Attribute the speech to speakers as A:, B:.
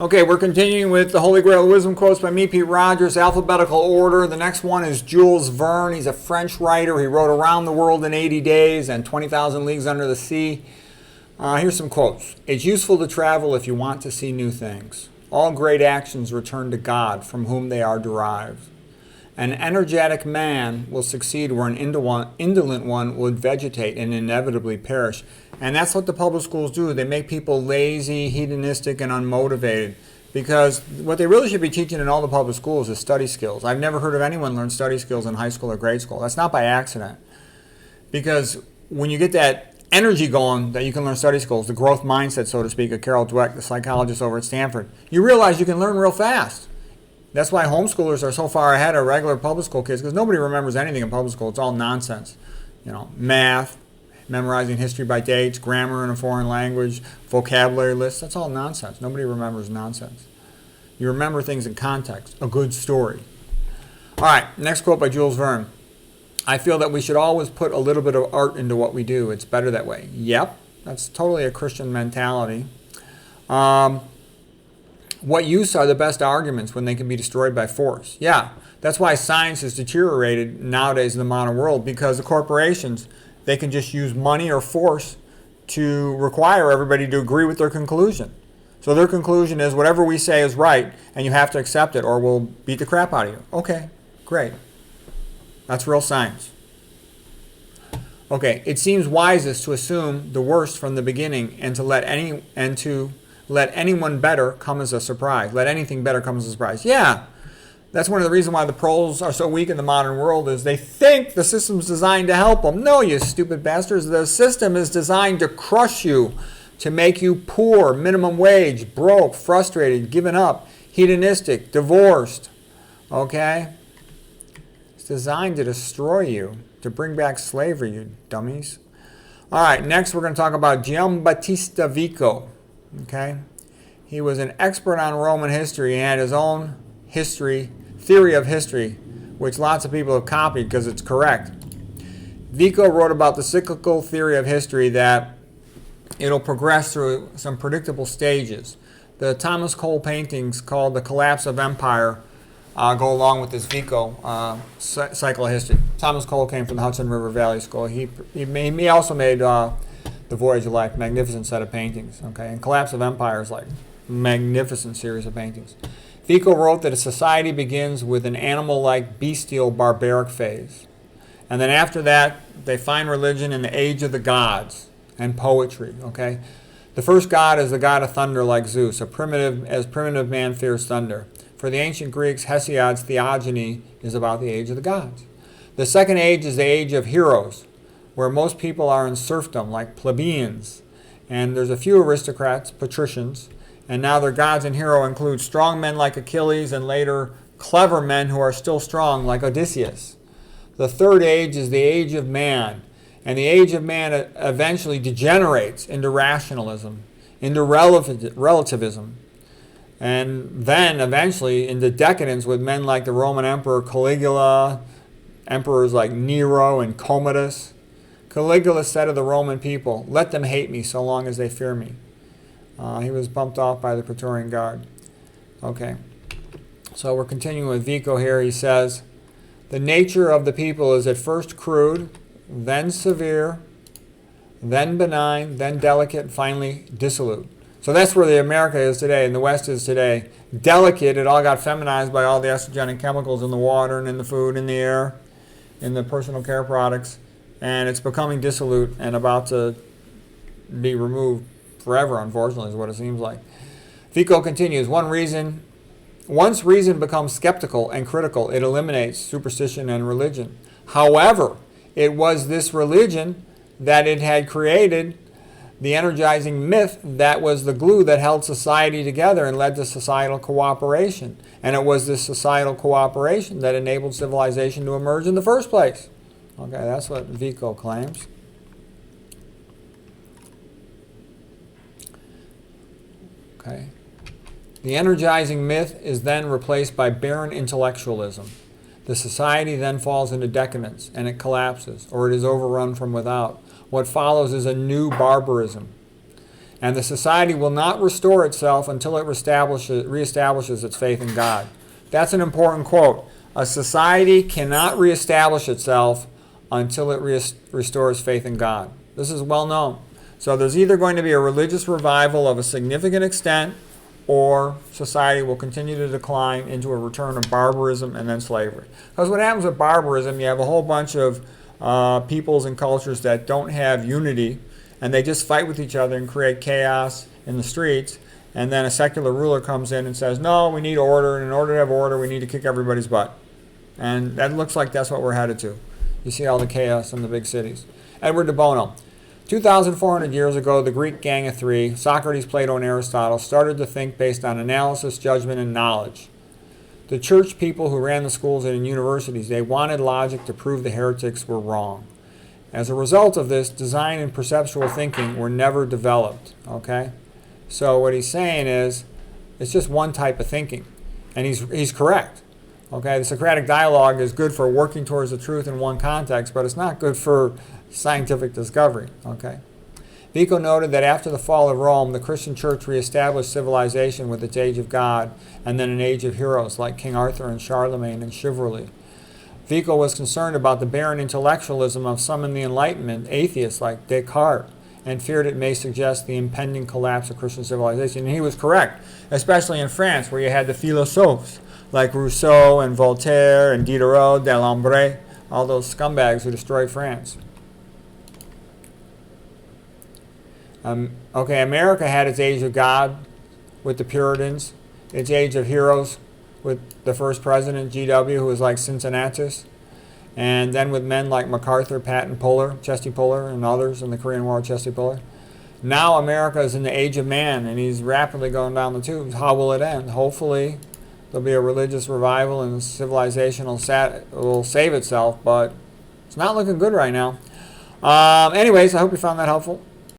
A: Okay, we're continuing with the Holy Grail Wisdom Quotes by me, Pete Rogers, alphabetical order. The next one is Jules Verne. He's a French writer. He wrote Around the World in 80 Days and 20,000 Leagues Under the Sea. Here's some quotes. It's useful to travel if you want to see new things. All great actions return to God, from whom they are derived. An energetic man will succeed where an indolent one would vegetate and inevitably perish. And that's what the public schools do. They make people lazy, hedonistic, and unmotivated. Because what they really should be teaching in all the public schools is study skills. I've never heard of anyone learn study skills in high school or grade school. That's not by accident. Because when you get that energy going that you can learn study skills, the growth mindset, so to speak, of Carol Dweck, the psychologist over at Stanford, you realize you can learn real fast. That's why homeschoolers are so far ahead of regular public school kids, because nobody remembers anything in public school. It's all nonsense. You know, math, memorizing history by dates, grammar in a foreign language, vocabulary lists. That's all nonsense. Nobody remembers nonsense. You remember things in context, a good story. All right, next quote by Jules Verne. I feel that we should always put a little bit of art into what we do. It's better that way. Yep, that's totally a Christian mentality. What use are the best arguments when they can be destroyed by force? Yeah, that's why science has deteriorated nowadays in the modern world, because the corporations, they can just use money or force to require everybody to agree with their conclusion. So their conclusion is whatever we say is right, and you have to accept it or we'll beat the crap out of you. Okay, great. That's real science. Okay, it seems wisest to assume the worst from the beginning and to let anyone better come as a surprise. Let anything better come as a surprise. Yeah, that's one of the reasons why the pros are so weak in the modern world, is they think the system's designed to help them. No, you stupid bastards. The system is designed to crush you, to make you poor, minimum wage, broke, frustrated, given up, hedonistic, divorced. Okay? It's designed to destroy you, to bring back slavery, you dummies. All right, next we're going to talk about Giambattista Vico. Okay, he was an expert on Roman history and had his own theory of history, which lots of people have copied because it's correct. Vico wrote about the cyclical theory of history, that it'll progress through some predictable stages. The Thomas Cole paintings called The Collapse of Empire go along with this Vico cycle of history. Thomas Cole came from the Hudson River Valley School. He also made The Voyage of Life, magnificent set of paintings. Okay, and Collapse of Empire is like magnificent series of paintings. Vico wrote that a society begins with an animal-like, bestial, barbaric phase. And then after that, they find religion in the age of the gods and poetry. Okay, the first god is the god of thunder, like Zeus, as primitive man fears thunder. For the ancient Greeks, Hesiod's theogony is about the age of the gods. The second age is the age of heroes, where most people are in serfdom, like plebeians. And there's a few aristocrats, patricians, and now their gods and hero include strong men like Achilles, and later clever men who are still strong, like Odysseus. The third age is the age of man, and the age of man eventually degenerates into rationalism, into relativism, and then eventually into decadence with men like the Roman Emperor Caligula, emperors like Nero and Commodus. Caligula said of the Roman people, "Let them hate me so long as they fear me." He was bumped off by the Praetorian Guard. Okay, so we're continuing with Vico here. He says, the nature of the people is at first crude, then severe, then benign, then delicate, finally dissolute. So that's where the America is today and the West is today. Delicate, it all got feminized by all the estrogenic chemicals in the water and in the food, in the air, in the personal care products. And it's becoming dissolute and about to be removed forever, unfortunately, is what it seems like. Vico continues, once reason becomes skeptical and critical, it eliminates superstition and religion. However, it was this religion that it had created, the energizing myth, that was the glue that held society together and led to societal cooperation. And it was this societal cooperation that enabled civilization to emerge in the first place. Okay, that's what Vico claims. Okay. The energizing myth is then replaced by barren intellectualism. The society then falls into decadence, and it collapses, or it is overrun from without. What follows is a new barbarism. And the society will not restore itself until it reestablishes its faith in God. That's an important quote. A society cannot reestablish itself until it restores faith in God. This is well known. So there's either going to be a religious revival of a significant extent, or society will continue to decline into a return of barbarism and then slavery. Because what happens with barbarism, you have a whole bunch of peoples and cultures that don't have unity, and they just fight with each other and create chaos in the streets. And then a secular ruler comes in and says, no, we need order, and in order to have order, we need to kick everybody's butt. And that looks like that's what we're headed to. You see all the chaos in the big cities. Edward de Bono. 2,400 years ago, the Greek Gang of Three, Socrates, Plato, and Aristotle, started to think based on analysis, judgment, and knowledge. The church people who ran the schools and universities, they wanted logic to prove the heretics were wrong. As a result of this, design and perceptual thinking were never developed. Okay? So what he's saying is, it's just one type of thinking. And he's correct. Okay, the Socratic dialogue is good for working towards the truth in one context, but it's not good for scientific discovery. Okay, Vico noted that after the fall of Rome, the Christian church reestablished civilization with its age of God, and then an age of heroes like King Arthur and Charlemagne and chivalry. Vico was concerned about the barren intellectualism of some in the Enlightenment, atheists like Descartes, and feared it may suggest the impending collapse of Christian civilization. And he was correct, especially in France, where you had the philosophes like Rousseau and Voltaire and Diderot, Delambre, all those scumbags who destroyed France. Okay, America had its age of God with the Puritans, its age of heroes with the first president, G.W., who was like Cincinnatus, and then with men like MacArthur, Patton, Puller, Chesty Puller, and others in the Korean War, Chesty Puller. Now America is in the age of man, and he's rapidly going down the tubes. How will it end? Hopefully there'll be a religious revival and civilization will save itself, but it's not looking good right now. Anyways, I hope you found that helpful.